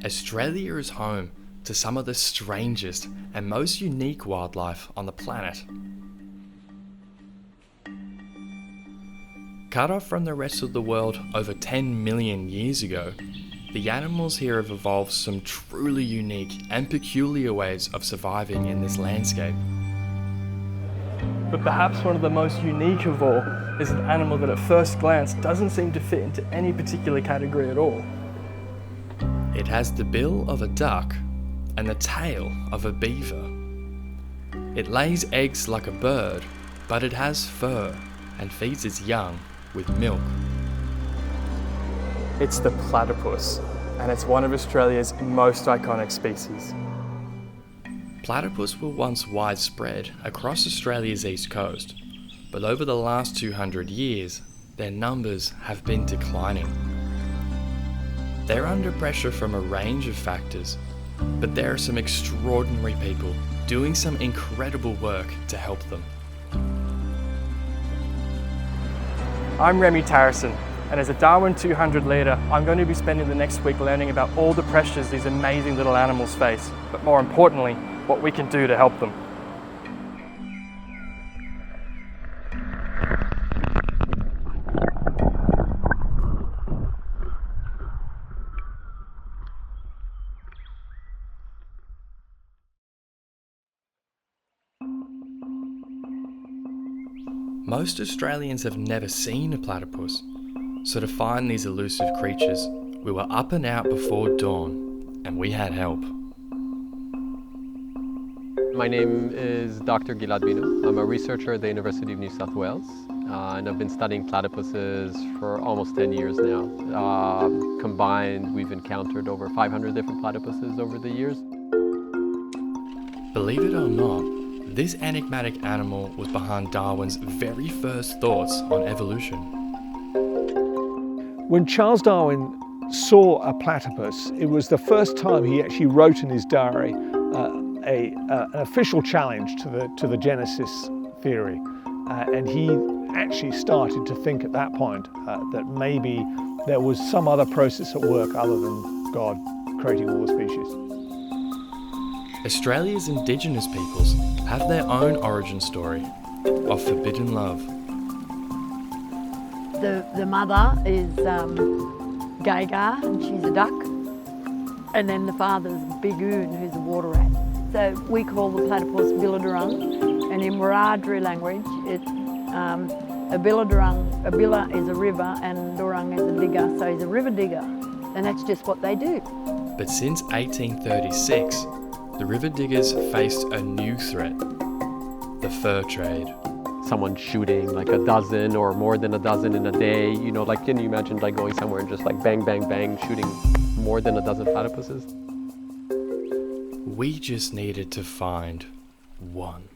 Australia is home to some of the strangest and most unique wildlife on the planet. Cut off from the rest of the world over 10 million years ago, the animals here have evolved some truly unique and peculiar ways of surviving in this landscape. But perhaps one of the most unique of all is an animal that at first glance doesn't seem to fit into any particular category at all. It has the bill of a duck and the tail of a beaver. It lays eggs like a bird, but it has fur and feeds its young with milk. It's the platypus, and it's one of Australia's most iconic species. Platypus were once widespread across Australia's east coast, but over the last 200 years, their numbers have been declining. They're under pressure from a range of factors, but there are some extraordinary people doing some incredible work to help them. I'm Remy Tarasin, and as a Darwin 200 leader, I'm going to be spending the next week learning about all the pressures these amazing little animals face, but more importantly, what we can do to help them. Most Australians have never seen a platypus, so to find these elusive creatures, we were up and out before dawn, and we had help. My name is Dr. Gilad Bino. I'm a researcher at the University of New South Wales, and I've been studying platypuses for almost 10 years now. Combined, we've encountered over 500 different platypuses over the years. Believe it or not, this enigmatic animal was behind Darwin's very first thoughts on evolution. When Charles Darwin saw a platypus, it was the first time he actually wrote in his diary an official challenge to the Genesis theory. And he actually started to think at that point that maybe there was some other process at work other than God creating all the species. Australia's Indigenous peoples have their own origin story of forbidden love. The mother is Gaga, and she's a duck, and then the father's Bigoon, who's a water rat. So we call the platypus Biladurung, and in Wiradjuri language, it's a Biladurung. A Bila is a river, and Durung is a digger, so he's a river digger, and that's just what they do. But since 1836, the river diggers faced a new threat: the fur trade. Someone shooting like a dozen or more than a dozen in a day, you know, like, can you imagine like going somewhere and just like bang, bang, bang, shooting more than a dozen platypuses? We just needed to find one.